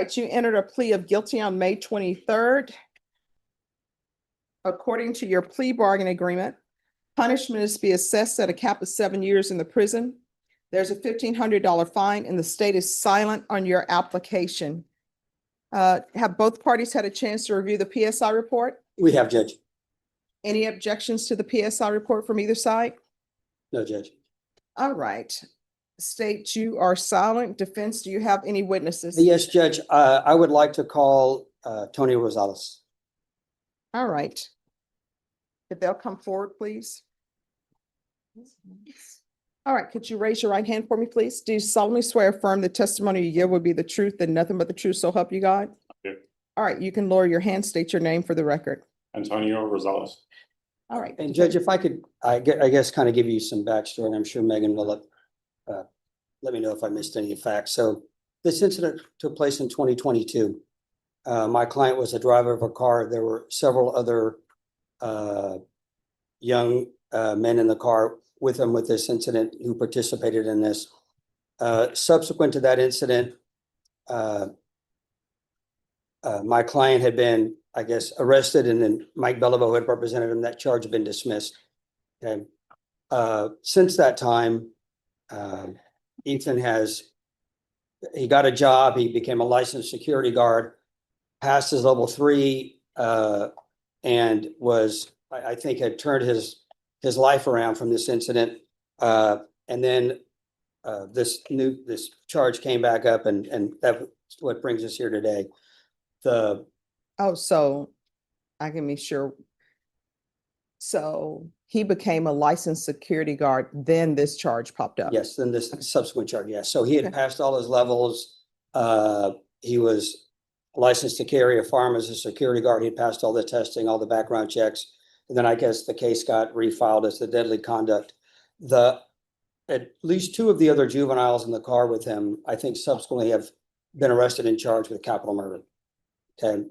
right, you entered a plea of guilty on May 23rd. According to your plea bargain agreement, punishment is to be assessed at a cap of 7 years in the prison. There's a $1,500 fine and the state is silent on your application. Have both parties had a chance to review the PSI report? We have, Judge. Any objections to the PSI report from either side? No, Judge. All right. State, you are silent. Defense, do you have any witnesses? Yes, Judge. I would like to call Tony Rosales. All right. If they'll come forward, please. All right, could you raise your right hand for me, please? Do you solemnly swear or affirm the testimony you give will be the truth and nothing but the truth, so help you God? do. All right, you can lower your hand, state your name for the record. Antonio Rosales. All right. And Judge, if I could, I guess kind of give you some backstory, and I'm sure Megan will let me know if I missed any facts. So this incident took place in 2022. My client was a driver of a car. There were several other young men in the car with him with this incident who participated in this. Subsequent to that incident, my client had been, I guess, arrested, and then Mike Beliveau had represented him. That charge had been dismissed. Okay. Since that time, Ethan he got a job. He became a licensed security guard, passed his level 3, and was, I think, had turned his life around from this incident. And then this charge came back up, and that's what brings us here today. Oh, so I can be sure. So he became a licensed security guard, then this charge popped up. Yes, then this subsequent charge, yes. So he had Okay. passed all his levels. He was licensed to carry a firearm as a security guard. He passed all the testing, all the background checks. And then I guess the case got refiled as the deadly conduct. At least 2 of the other juveniles in the car with him, I think subsequently have been arrested and charged with capital murder. Okay,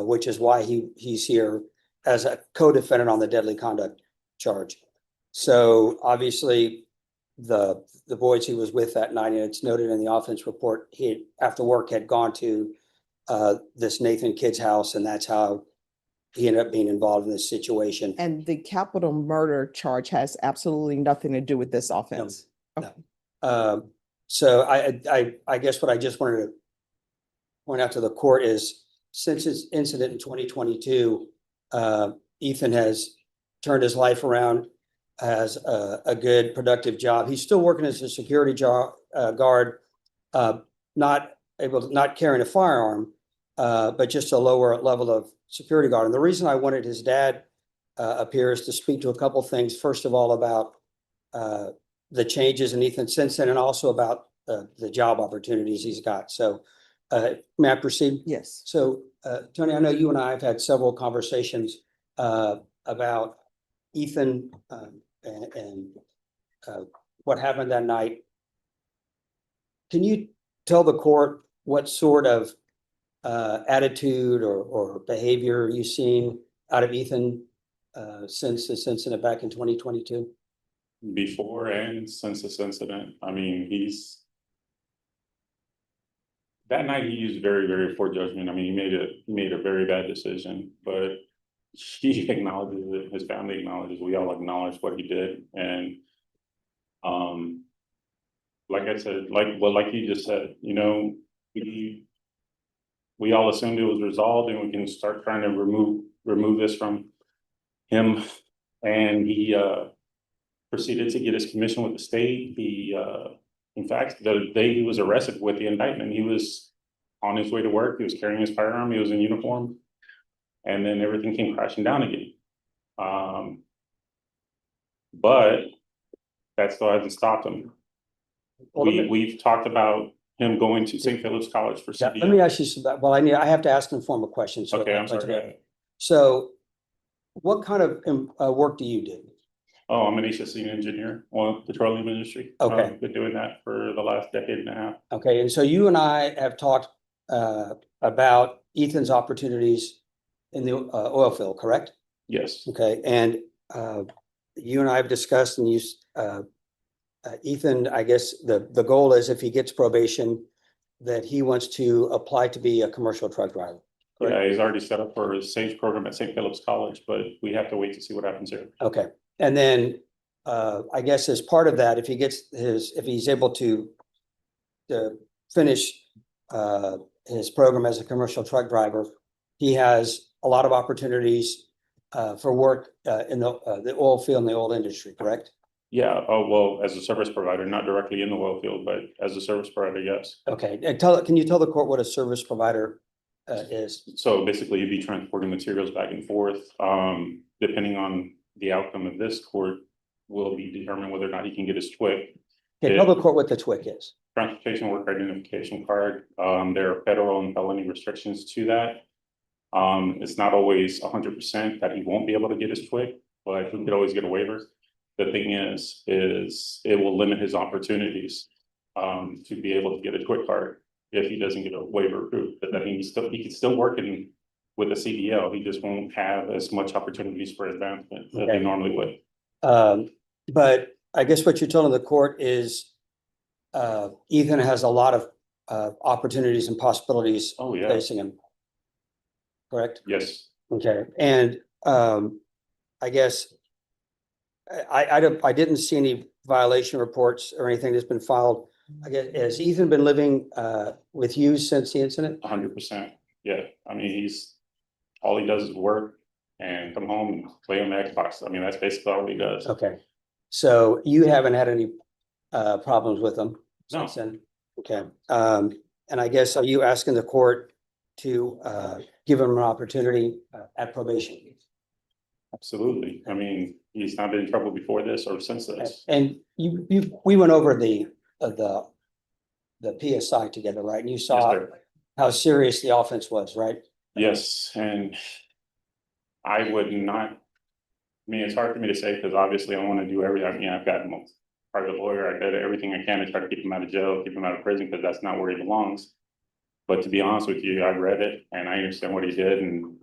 which is why he's here as a co-defendant on the deadly conduct charge. So obviously the boys he was with that night, and it's noted in the offense report, he after work had gone to this Nathan kid's house, and that's how he ended up being involved in this situation. And the capital murder charge has absolutely nothing to do with this offense. No. So I guess what I just wanted to point out to the court is, since his incident in 2022, Ethan has turned his life around, has a good, productive job. He's still working as a security guard, not carrying a firearm, but just a lower level of security guard. And the reason I wanted his dad up here is to speak to a couple things. First of all, about the changes in Ethan since then, and also about the job opportunities he's got. So may I proceed? Yes. So, Tony, I know you and I have had several conversations about Ethan and what happened that night. Can you tell the court what sort of attitude or behavior you've seen out of Ethan since this incident back in 2022? Before and since this incident, I mean, that night he used very, very poor judgment. I mean, he made a very bad decision, but he acknowledges it. His family acknowledges, we all acknowledge what he did. And like I said, like you just said, you know, we all assumed it was resolved and we can start trying to remove this from him. And he proceeded to get his commission with the state. He in fact, the day he was arrested with the indictment, he was on his way to work. He was carrying his firearm. He was in uniform. And then everything came crashing down again. But that still hasn't stopped him. We've talked about him going to St. Philip's College for Yeah, CDL. let me ask you some, well, I have to ask informal questions. So Okay, I'm sorry. So what kind of work do you do? Oh, I'm an HSE engineer on petroleum industry. Okay. I've been doing that for the last decade and a half. Okay, and so you and I have talked about Ethan's opportunities in the oil field, correct? Yes. Okay, and you and I have discussed, and Ethan, I guess the goal is, if he gets probation, that he wants to apply to be a commercial truck driver. Correct. Yeah, he's already set up for a SAGE program at St. Philip's College, but we have to wait to see what happens here. Okay, and then I guess as part of that, if he gets if he's able to finish his program as a commercial truck driver, he has a lot of opportunities for work in the oil field and the oil industry, correct? Yeah, oh, well, as a service provider, not directly in the oil field, but as a service provider, yes. Okay, and can you tell the court what a service provider is? So basically you'd be transporting materials back and forth, depending on the outcome of this court will be determined whether or not he can get his TWIC. Okay, tell the court what the TWIC is. Transportation Work Identification Card. There are federal and felony restrictions to that. It's not always 100% that he won't be able to get his TWIC, but he could always get a waiver. The thing is it will limit his opportunities to be able to get a TWIC card if he doesn't get a waiver approved. But then he can still work with a CDL. He just won't have as much opportunities for advancement that he normally would. But I guess what you're telling the court is Ethan has a lot of opportunities and possibilities Oh, yeah. facing him. Correct? Yes. Okay, and I guess I didn't see any violation reports or anything that's been filed. I guess, has Ethan been living with you since the incident? 100%. Yeah. I mean, all he does is work and come home and play on the Xbox. I mean, that's basically all he does. Okay, so you haven't had any problems with him No. since then? Okay, and I guess, are you asking the court to give him an opportunity at probation? Absolutely. I mean, he's not been in trouble before this or since this. And we went over the PSI together, right? And you Yes, saw sir. how serious the offense was, right? Yes, and I would not, I mean, it's hard for me to say because obviously I want to do everything. I mean, I've got a private lawyer. I did everything I can to try to keep him out of jail, keep him out of prison because that's not where he belongs. But to be honest with you, I read it and I understand what he did, and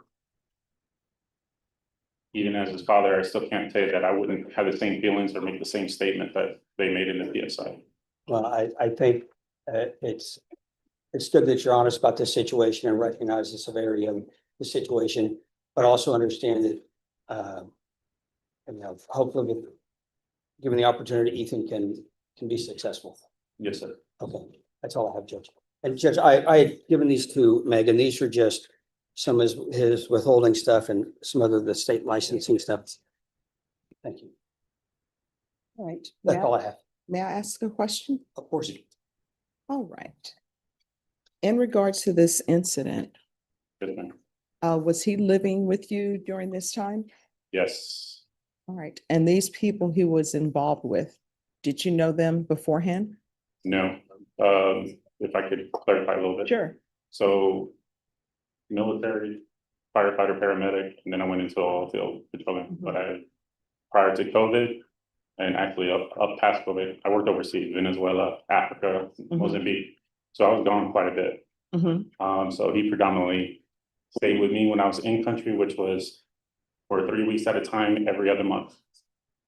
even as his father, I still can't say that I wouldn't have the same feelings or make the same statement that they made in the PSI. Well, I think it's good that you're honest about this situation and recognize the severity of the situation, but also understand that, hopefully, given the opportunity, Ethan can be successful. Yes, sir. Okay, that's all I have, Judge. And Judge, I had given these to Megan. These are just some of his withholding stuff and some of the state licensing stuff. Thank you. All right. That's all I have. May I ask a question? Of course. All right. In regards to this incident, Yes, ma'am. was he living with you during this time? Yes. All right. And these people he was involved with, did you know them beforehand? No. If I could clarify a little bit. Sure. So military, firefighter, paramedic, and then I went into oil field patrolling. But prior to COVID and actually up past COVID, I worked overseas, Venezuela, Africa, Mozambique. So I was gone quite a bit. So he predominantly stayed with me when I was in country, which was for 3 weeks at a time, every other month.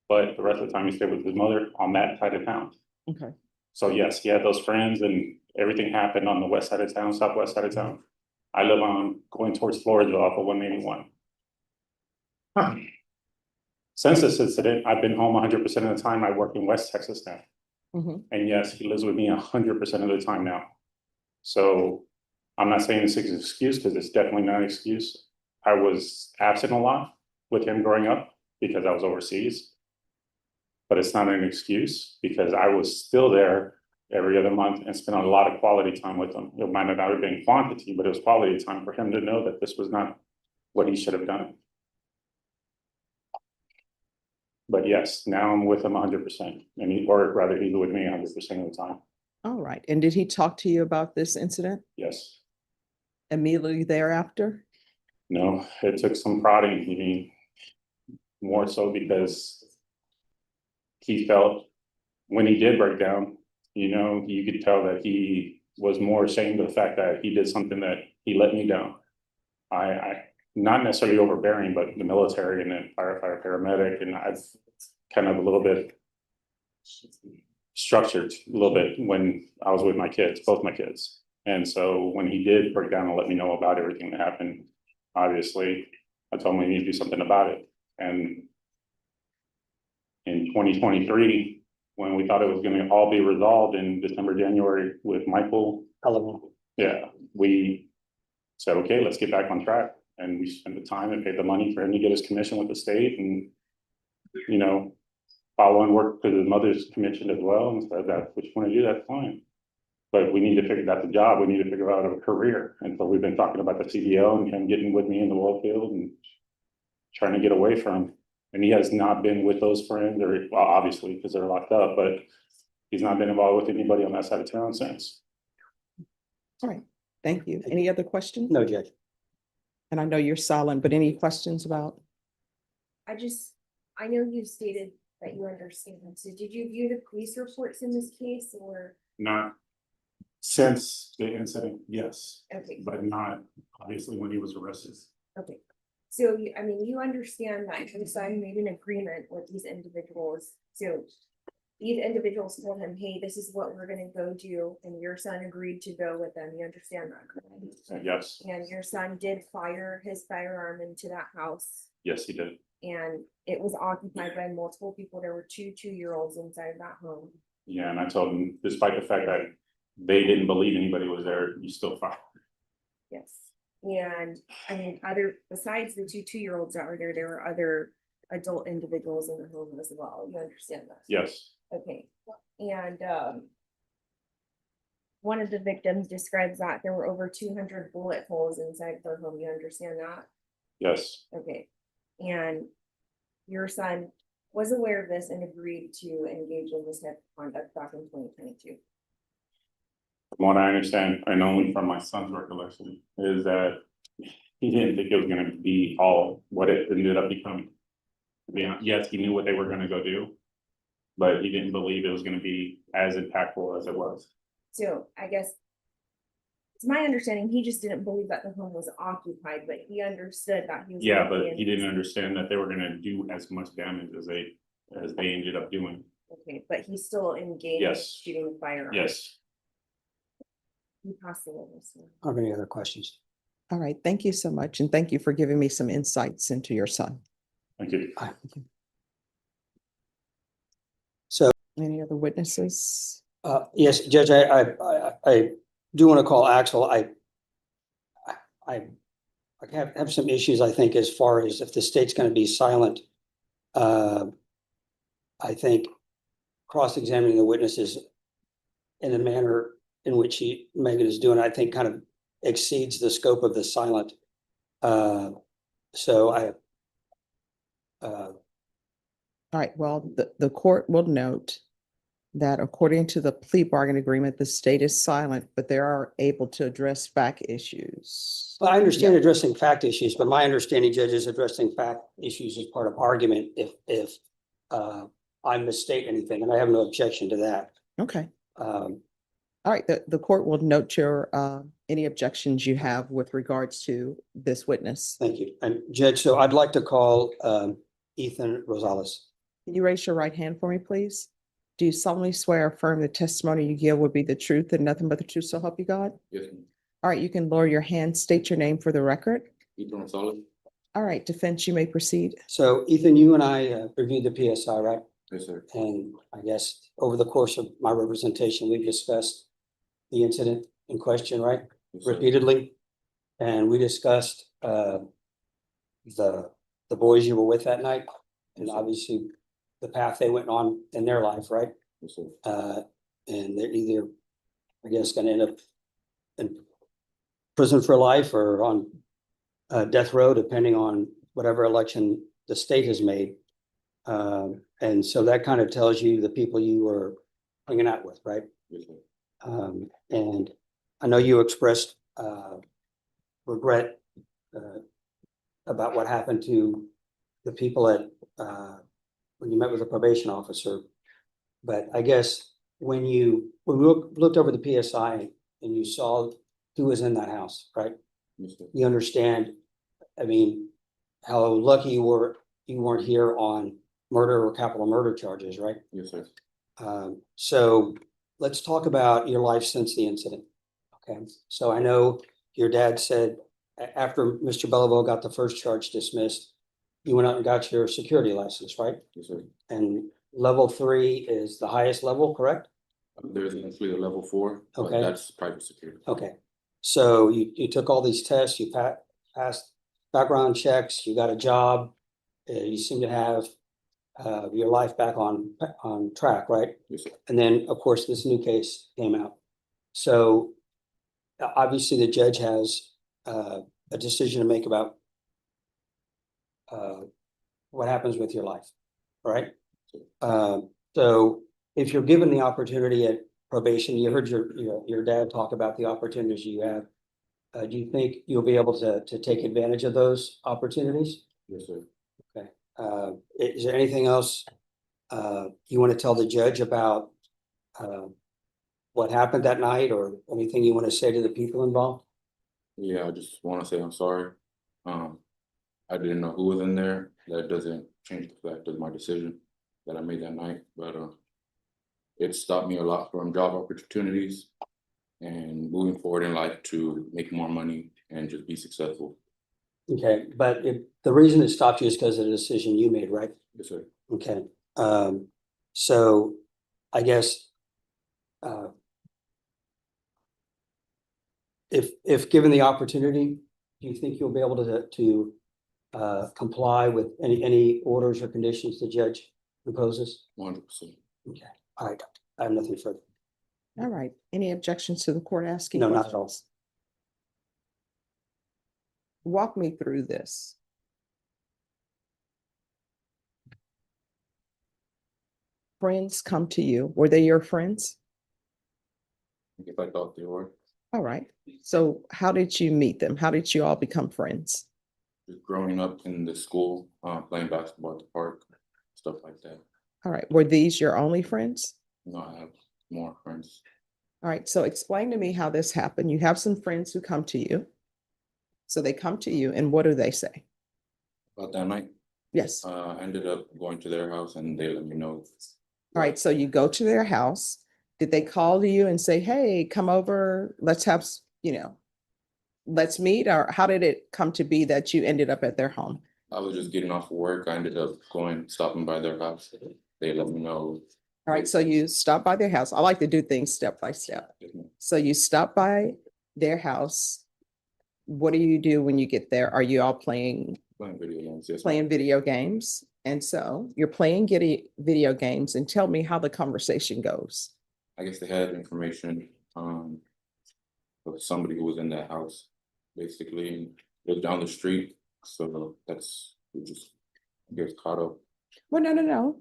But the rest of the time he stayed with his mother on that side of town. Okay. So yes, he had those friends and everything happened on the west side of town, southwest side of town. I live on going towards Florida off of 181. Since this incident, I've been home 100% of the time. I work in West Texas now. And yes, he lives with me 100% of the time now. So I'm not saying this is an excuse because it's definitely not an excuse. I was absent a lot with him growing up because I was overseas. But it's not an excuse because I was still there every other month and spent a lot of quality time with him. It might not have been quantity, but it was quality time for him to know that this was not what he should have done. But yes, now I'm with him 100%, or rather he's with me 100% of the time. All right. And did he talk to you about this incident Yes. immediately thereafter? No, it took some prodding, I mean, more so because he felt when he did break down, you could tell that he was more ashamed of the fact that he did something that he let me down. I not necessarily overbearing, but the military and then firefighter, paramedic, and I've kind of a little bit structured a little bit when I was with my kids, both my kids. And so when he did break down and let me know about everything that happened, obviously, I told him we need to do something about it. And in 2023, when we thought it was gonna all be resolved in December, January with Michael, yeah, we said, okay, let's get back on track. And we spent the time and paid the money for him to get his commission with the state and, you know, follow and work to the mother's commission as well. And said that, what you want to do, that's fine. But we need to figure out the job. We need to figure out a career. And so we've been talking about the CDO and him getting with me in the oil field and trying to get away from. And he has not been with those friends, or well, obviously, because they're locked up, but he's not been involved with anybody on that side of town since. All right, thank you. Any other questions? No, Judge. And I know you're silent, but any questions about? I know you stated that you understand. So did you view the police reports in this case or? Not since the incident, yes, Okay, but not obviously when he was arrested. okay. So you, I mean, you understand that your son made an agreement with these individuals. So these individuals told him, hey, this is what we're gonna go do, and your son agreed to go with them. You understand that, correct? Yes, And your son did fire his firearm into that house, yes, he did. and it was occupied by multiple people. There were two-year-olds inside that home. Yeah, and I told him, despite the fact that they didn't believe anybody was there, you still fired. Yes, and I mean, besides the two-year-olds that were there, there were other adult individuals in the home as well. You understand that? Yes, Okay, and one of the victims describes that there were over 200 bullet holes inside her home. You understand that? yes, Okay, and your son was aware of this and agreed to engage in this type of conduct back in 2022. from what I understand, and only from my son's recollection, is that he didn't think it was gonna be all what it ended up becoming. Yeah, yes, he knew what they were gonna go do, but he didn't believe it was gonna be as impactful as it was. So I guess it's my understanding, he just didn't believe that the home was occupied, but he understood that he was. Yeah, gonna be but in he didn't this- understand that they were gonna do as much damage as they ended up doing. Okay, but he still engaged. Yes. Shooting the firearm. Yes, He passed the witness. Are there any other questions? All right, thank you so much. And thank you for giving me some insights into your son. thank you. Any other witnesses? Yes, Judge, I do want to call Axel. I have some issues, I think, as far as if the state's going to be silent. I think cross-examining the witnesses in a manner in which Megan is doing, I think kind of exceeds the scope of the silent. So All right, well, the court will note that according to the plea bargain agreement, the state is silent, but they are able to address fact issues. well, I understand addressing fact issues, but my understanding, Judge, is addressing fact issues as part of argument if I misstate anything, and I have no objection to that. Okay, Um, all right, the court will note your, any objections you have with regards to this witness. Thank you. And Judge, so I'd like to call Ethan Rosales. Can you raise your right hand for me, please? Do you solemnly swear or affirm the testimony you give will be the truth and nothing but the truth, so help you God? Yes, ma'am. All right, you can lower your hand, state your name for the record. Ethan Gonzalez. All right, defense, you may proceed. So Ethan, you and I reviewed the PSI, right? Yes, sir. And I guess over the course of my representation, we've discussed the incident in question, right? Yes, sir. Repeatedly. And we discussed the boys you were with that night, and obviously the path they went on in their life, right? Yes, sir. And they're either, I guess, gonna end up in prison for life or on death row, depending on whatever election the state has made. And so that kind of tells you the people you were hanging out with, right? Yes, sir. And I know you expressed regret about what happened to the people at when you met with the probation officer. But I guess when we looked over the PSI and you saw who was in that house, right? Yes, sir. You understand, I mean, how lucky you weren't here on murder or capital murder charges, right? Yes, sir. So let's talk about your life since the incident. Okay, so I know your dad said after Mr. Belleville got the first charge dismissed, you went out and got your security license, right? Yes, sir. And level 3 is the highest level, correct? There's actually a level 4, but Okay. that's private security. Okay, so you took all these tests, you passed background checks, you got a job. You seem to have your life back on track, right? Yes, sir. And then, of course, this new case came out. So obviously, the judge has a decision to make about what happens with your life, right? So if you're given the opportunity at probation, you heard your dad talk about the opportunities you have. Do you think you'll be able to take advantage of those opportunities? Yes, sir. Is there anything else you want to tell the judge about what happened that night, or anything you want to say to the people involved? Yeah, I just want to say I'm sorry. I didn't know who was in there. That doesn't change the fact of my decision that I made that night, but it stopped me a lot from job opportunities and moving forward in life to make more money and just be successful. Okay, but the reason it stopped you is because of the decision you made, right? Yes, sir. Okay, so I guess if given the opportunity, do you think you'll be able to comply with any orders or conditions the judge imposes? 100%. Okay, all right, I have nothing further. All right. Any objections to the court asking? No, not at all. questions? Walk me through this. Friends come to you. Were they your friends? If I thought they were All right. So how did you meet them? How did you all become friends? just growing up in the school, playing basketball at the park, stuff like that. All right. Were these your only friends? You know, I have more friends. All right. So explain to me how this happened. You have some friends who come to you. So they come to you, and what do they say? About that night, Yes. I ended up going to their house and they let me know. All right. So you go to their house. Did they call to you and say, hey, come over, let's have, let's meet? Or how did it come to be that you ended up at their home? I was just getting off of work. I ended up stopping by their house. They let me know. All right. So you stop by their house. I like to do things step by step. So you stop by their house. What do you do when you get there? Are you all playing Playing video games, yes. video games? And so you're playing video games, and tell me how the conversation goes. I guess they had information of somebody who was in that house, basically, and it was down the street. So we just get caught up. Well, no.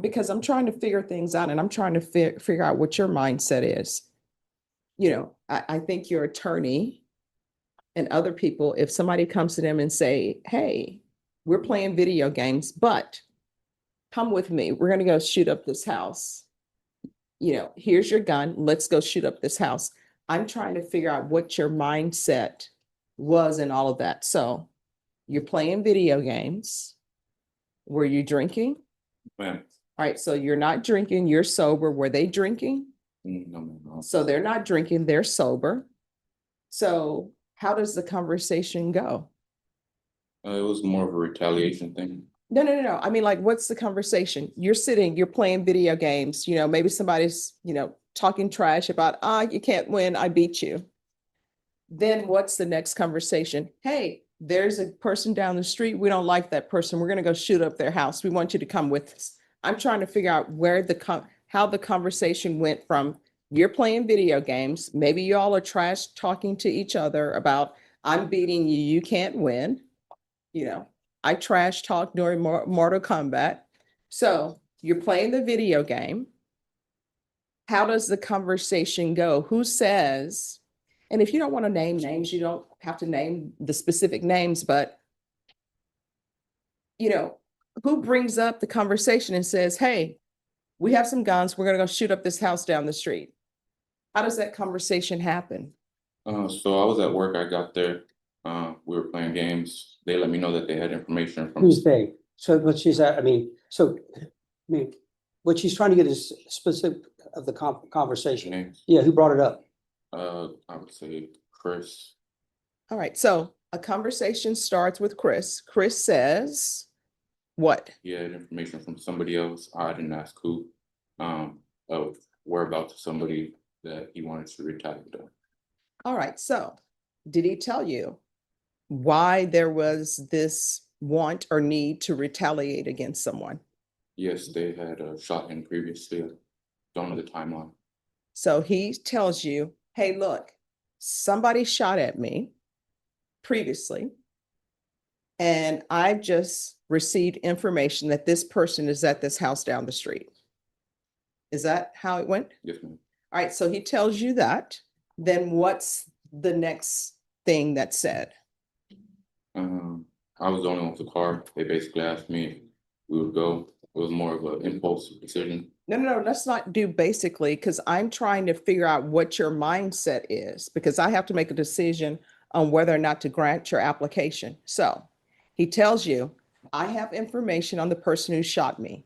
Because I'm trying to figure things out, and I'm trying to figure out what your mindset is. I think your attorney and other people, if somebody comes to them and say, hey, we're playing video games, but come with me. We're going to go shoot up this house. Here's your gun. Let's go shoot up this house. I'm trying to figure out what your mindset was in all of that. So you're playing video games. Were you drinking? Man, All right. So you're not drinking. You're sober. Were they drinking? no. So they're not drinking. They're sober. So how does the conversation go? It was more of a retaliation thing. No. I mean, like, what's the conversation? You're sitting, you're playing video games, maybe somebody's, talking trash about, you can't win, I beat you. Then what's the next conversation? Hey, there's a person down the street. We don't like that person. We're going to go shoot up their house. We want you to come with us. I'm trying to figure out how the conversation went from you're playing video games. Maybe you all are trash talking to each other about, I'm beating you. You can't win. I trash talk during Mortal Kombat. So you're playing the video game. How does the conversation go? Who says, and if you don't want to name names, you don't have to name the specific names, but who brings up the conversation and says, hey, we have some guns. We're going to go shoot up this house down the street. How does that conversation happen? So I was at work. I got there. We were playing games. They let me know that they had information from. Who's they? So what she's at, what she's trying to get is specific of the conversation. Names. Yeah, who brought it up? I would say Chris. All right, so a conversation starts with Chris. Chris says, what? He had information from somebody else. I didn't ask who. Of whereabouts of somebody that he wanted to retaliate on. All right, so did he tell you why there was this want or need to retaliate against someone? Yes, they had shot him previously. Don't know the timeline. So he tells you, hey, look, somebody shot at me previously. And I've just received information that this person is at this house down the street. Is that how it went? Yes, ma'am. All right, so he tells you that. Then what's the next thing that's said? I was the only one with the car. They basically asked me if we would go. It was more of an impulse decision. No, let's not do basically, because I'm trying to figure out what your mindset is, because I have to make a decision on whether or not to grant your application. So he tells you, I have information on the person who shot me.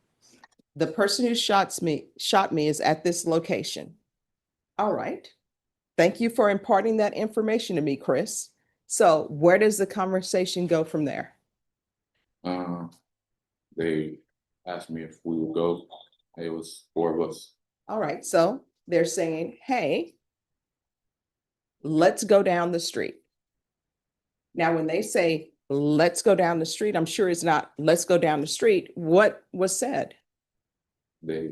The person who shot me is at this location. All right. Thank you for imparting that information to me, Chris. So where does the conversation go from there? They asked me if we would go. It was 4 of us. All right, so they're saying, hey, let's go down the street. Now, when they say, let's go down the street, I'm sure it's not, let's go down the street. What was said? They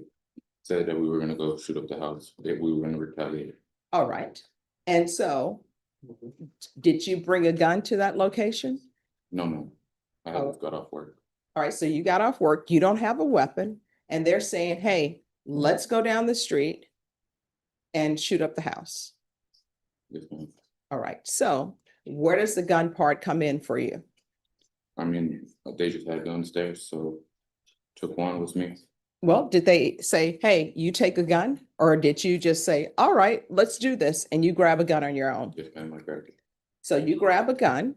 said that we were gonna go shoot up the house, that we were gonna retaliate. All right. And so did you bring a gun to that location? No, no. I Oh. got off work. All right, so you got off work, you don't have a weapon, and they're saying, hey, let's go down the street and shoot up the house. Yes, ma'am. All right, so where does the gun part come in for you? I mean, they just had guns there, so took one with me. Well, did they say, hey, you take a gun? Or did you just say, all right, let's do this, and you grab a gun on your own? Yes, ma'am, I grabbed it. So you grab a gun,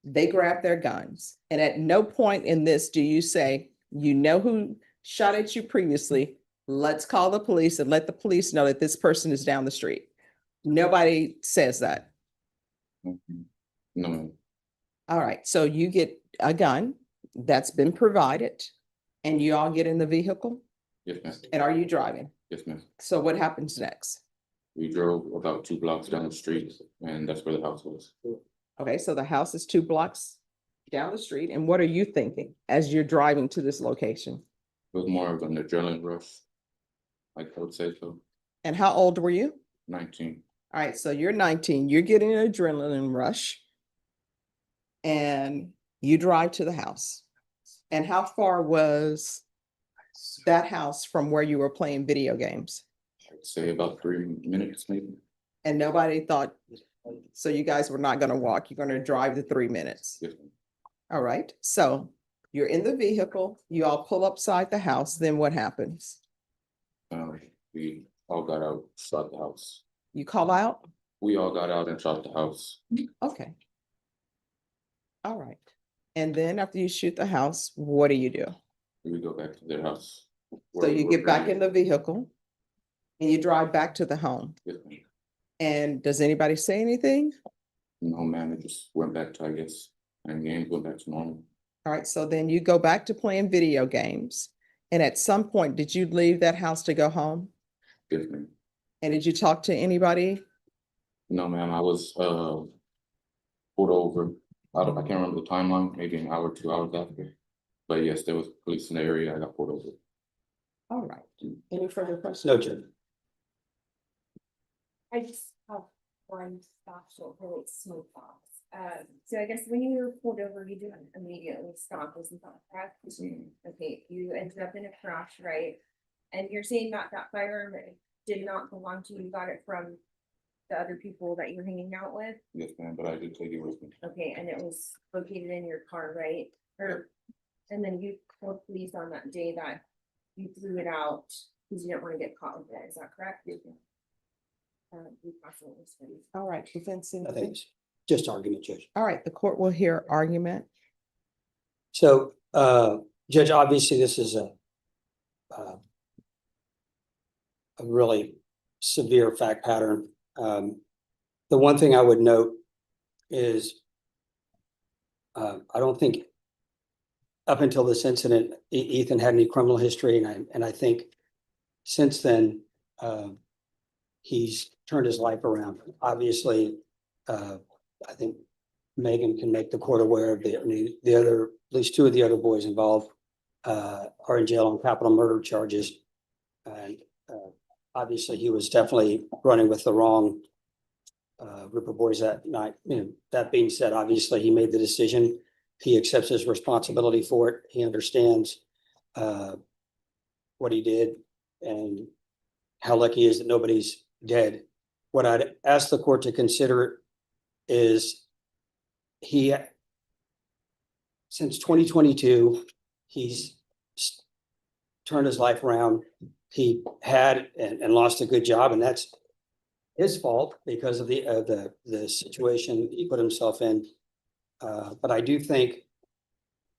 they grab their guns. And at no point in this do you say, you know who shot at you previously, let's call the police and let the police know that this person is down the street. Nobody says that. Mhm. No, ma'am. All right, so you get a gun that's been provided and you all get in the vehicle. Yes, ma'am. And are you driving? Yes, ma'am. So what happens next? We drove about 2 blocks down the street, and that's where the house was. Okay, so the house is 2 blocks down the street. And what are you thinking as you're driving to this location? It was more of an adrenaline rush. Like I would say so. And how old were you? 19. All right, so you're 19, you're getting an adrenaline rush. And you drive to the house. And how far was that house from where you were playing video games? I'd say about 3 minutes, maybe. And nobody thought, so you guys were not gonna walk, you're gonna drive the 3 minutes. Yes, ma'am. All right, so you're in the vehicle, you all pull upside the house, then what happens? We all got out, shot the house. You call out? We all got out and shot the house. Okay. All right. And then after you shoot the house, what do? We go back to their house. So where we you were get back in previously. the vehicle and you drive back to the home. Yes, ma'am. And does anybody say anything? No, ma'am, it just went back to, I guess, and games went back to normal. All right, so then you go back to playing video games. And at some point, did you leave that house to go home? Yes, ma'am. And did you talk to anybody? No, ma'am, I was pulled over. I can't remember the timeline, maybe an hour, 2 hours after. But yes, there was police in the area. I got pulled over. All right. Any further questions? No, Judge. I just have one stop short relates to smoke box. So I guess when you were pulled over, you didn't immediately stop, isn't that correct? Okay, you ended up in a crash, right? And you're saying that that firearm did not belong to you, you got it from the other people that you were hanging out with? Yes, ma'am, but I did take it with me. Okay, and it was located in your car, right? Or, and then you told police on that day that you threw it out because you didn't want to get caught with it, is that correct? Yes, ma'am. We possibly studied. All right, defense. I think it's just argument, Judge. All right, the court will hear argument. So, Judge, obviously, this is a really severe fact pattern. The one thing I would note is I don't think up until this incident, Ethan had any criminal history, and I think since then, he's turned his life around. Obviously, I think Megan can make the court aware of the other, at least two of the other boys involved are in jail on capital murder charges. And obviously, he was definitely running with the wrong group of boys that night. You know, that being said, obviously, he made the decision. He accepts his responsibility for it. He understands what he did and how lucky he is that nobody's dead. What I'd ask the court to consider is since 2022, he's turned his life around. He had and lost a good job, and that's his fault because of the situation he put himself in. But I do think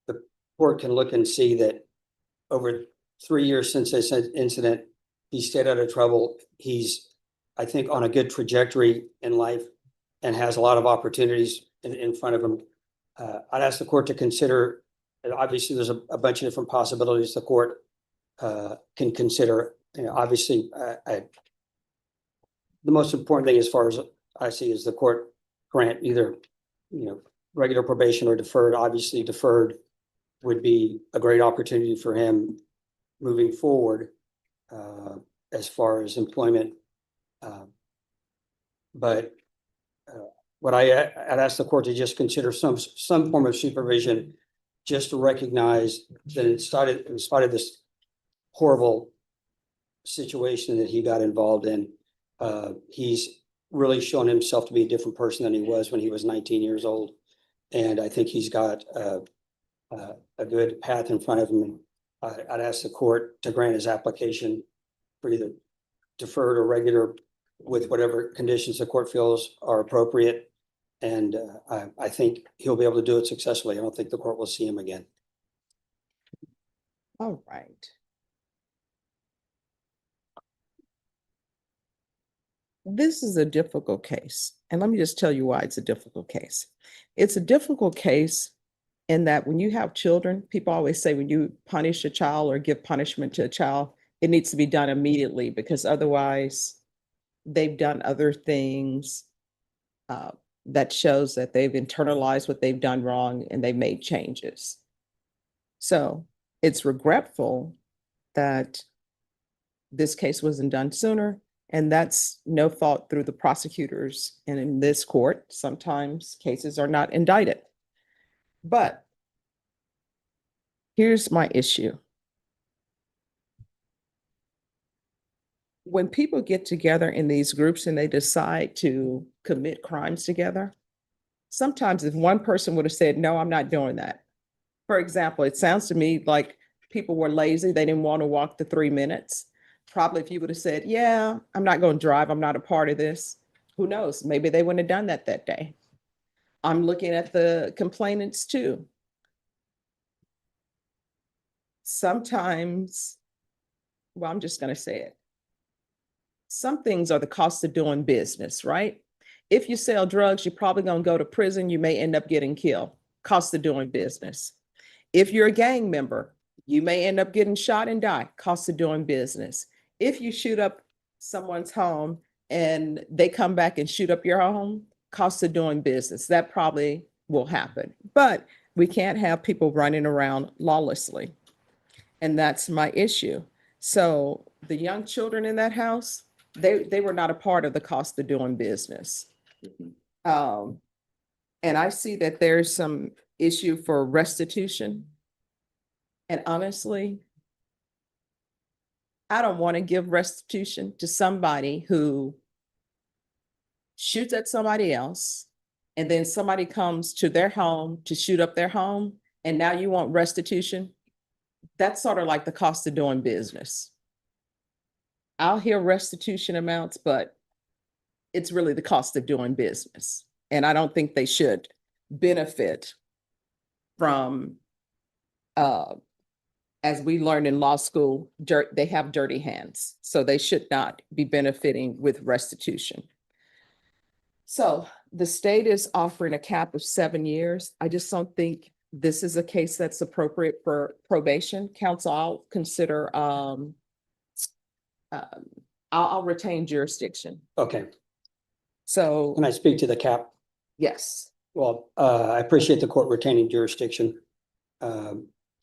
the court can look and see that over 3 years since this incident, he stayed out of trouble. He's, I think, on a good trajectory in life and has a lot of opportunities in front of him. I'd ask the court to consider, and obviously there's a bunch of different possibilities the court can consider. You know, obviously, the most important thing as far as I see is the court grant either, you know, regular probation or deferred. Obviously, deferred would be a great opportunity for him moving forward as far as employment. But what I'd ask the court to just consider some form of supervision, just to recognize that in spite of this horrible situation that he got involved in, he's really shown himself to be a different person than he was when he was 19 years old. And I think he's got a good path in front of him. I'd ask the court to grant his application for either deferred or regular with whatever conditions the court feels are appropriate. And I think he'll be able to do it successfully. I don't think the court will see him again. All right. This is a difficult case. And let me just tell you why it's a difficult case. It's a difficult case in that when you have children, people always say when you punish a child or give punishment to a child, it needs to be done immediately because otherwise they've done other things that shows that they've internalized what they've done wrong and they've made changes. So it's regretful that this case wasn't done sooner. And that's no fault through the prosecutors. And in this court, sometimes cases are not indicted. But here's my issue. When people get together in these groups and they decide to commit crimes together, sometimes if one person would have said, no, I'm not doing that. For example, it sounds to me like people were lazy. They didn't want to walk the 3 minutes. Probably if you would have said, yeah, I'm not going to drive. I'm not a part of this. Who knows? Maybe they wouldn't have done that day. I'm looking at the complainants too. Sometimes, well, I'm just going to say it. Some things are the cost of doing business, right? If you sell drugs, you're probably going to go to prison. You may end up getting killed. Cost of doing business. If you're a gang member, you may end up getting shot and die. Cost of doing business. If you shoot up someone's home and they come back and shoot up your home, cost of doing business. That probably will happen. But we can't have people running around lawlessly. And that's my issue. So the young children in that house, they were not a part of the cost of doing business. And I see that there's some issue for restitution. And honestly, I don't want to give restitution to somebody who shoots at somebody else, and then somebody comes to their home to shoot up their home, and now you want restitution. That's sort of like the cost of doing business. I'll hear restitution amounts, but it's really the cost of doing business. And I don't think they should benefit from, as we learned in law school, they have dirty hands. So they should not be benefiting with restitution. So the state is offering a cap of 7 years. I just don't think this is a case that's appropriate for probation. Council, I'll consider, I'll retain jurisdiction. Okay, So, can I speak to the cap? yes. Well, I appreciate the court retaining jurisdiction.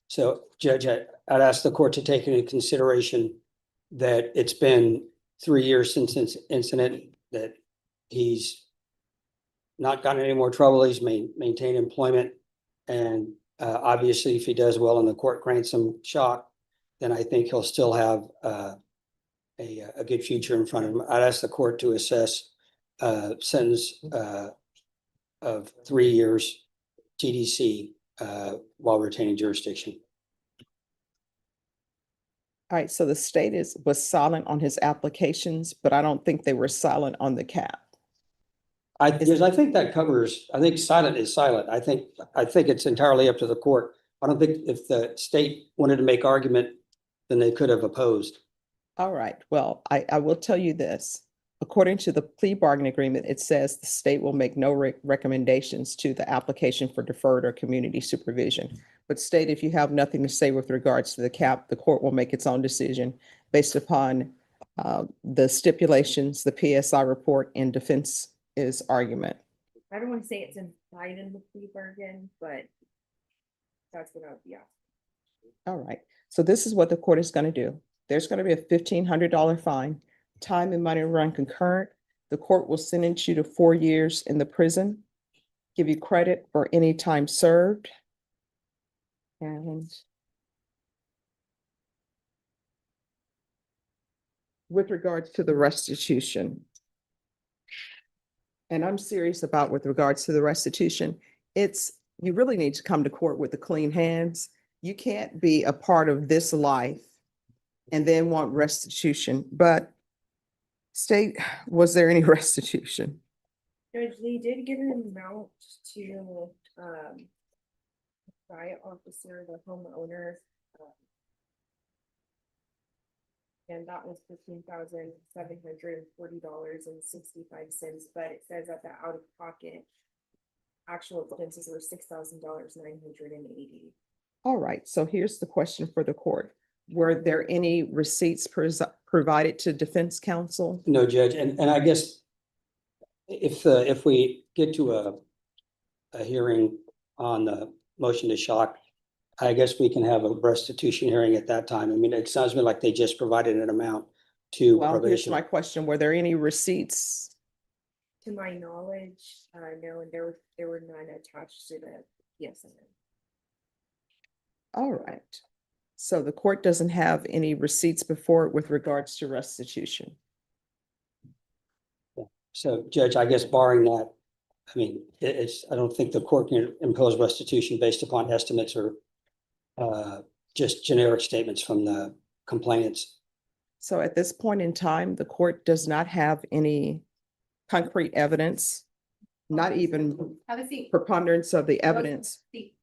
So Judge, I'd ask the court to take into consideration that it's been 3 years since this incident, that he's not gotten any more trouble, he's maintained employment. And obviously, if he does well and the court grants him shock, then I think he'll still have a good future in front of him. I'd ask the court to assess sentence of 3 years TDC while retaining jurisdiction. All right, so the state was silent on his applications, but I don't think they were silent on the cap. Because I think that covers, I think silent is silent. I think it's entirely up to the court. I don't think if the state wanted to make argument, then they could have opposed. All right, well, I will tell you this. According to the plea bargain agreement, it says the state will make no recommendations to the application for deferred or community supervision. But state, if you have nothing to say with regards to the cap, the court will make its own decision based upon the stipulations, the PSI report, and defense's argument. I don't want to say it's implied in the plea bargain, but that's what I would be asking. All right, so this is what the court is going to do. There's going to be a $1,500 fine. Time and money run concurrent. The court will sentence you to 4 years in the prison, give you credit for any time served. And with regards to the restitution, and I'm serious about with regards to the restitution, you really need to come to court with the clean hands. You can't be a part of this life and then want restitution. But state, was there any restitution? Judge, they did give an amount to, riot officer, the homeowner. And that was $15,740.65, but it says that the out of pocket actual expenses were $6,980. All right, so here's the question for the court. Were there any receipts provided to defense counsel? No, Judge, and I guess if we get to a hearing on the motion to shock, I guess we can have a restitution hearing at that time. I mean, it sounds to me like they just provided an amount to Well, here's probation. my question. Were there any receipts? To my knowledge, no, and there were none attached to the PSN. All right. So the court doesn't have any receipts before it with regards to restitution. So Judge, I guess barring that, I mean, I don't think the court can impose restitution based upon estimates or just generic statements from the complainants. So at this point in time, the court does not have any concrete evidence, not even Have a seat. preponderance of the evidence. Seat.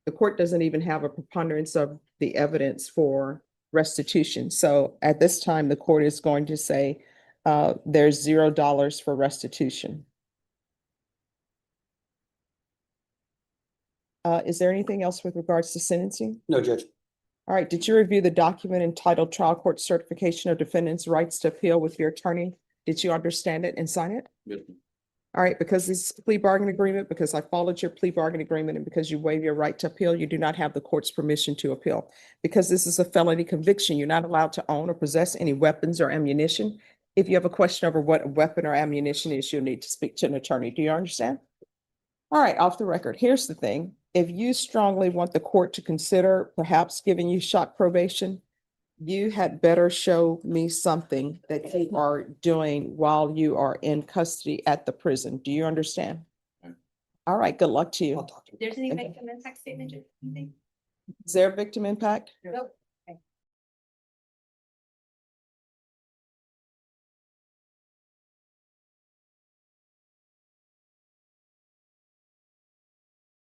The court doesn't even have a preponderance of the evidence for restitution. So at this time, the court is going to say there's $0 for restitution. Is there anything else with regards to sentencing? No, Judge. All right, did you review the document entitled Trial Court Certification of Defendant's Rights to Appeal with your attorney? Did you understand it and sign it? Yes, All right, because this plea bargain agreement, because I followed your plea bargain agreement and because you waive your right to appeal, you do not have the court's permission to appeal. Because this is a felony conviction, you're not allowed to own or possess any weapons or ammunition. If you have a question over what a weapon or ammunition is, you'll need to speak to an attorney. Do you understand? All right, off the record. Here's the thing. If you strongly want the court to consider perhaps giving you shock probation, you had better show me something that you are doing while you are in custody at the prison. Do you understand? Okay. All right, good luck to I'll you. talk to him. There's any Okay. victim impact statement, you think? Is there a victim impact? Nope.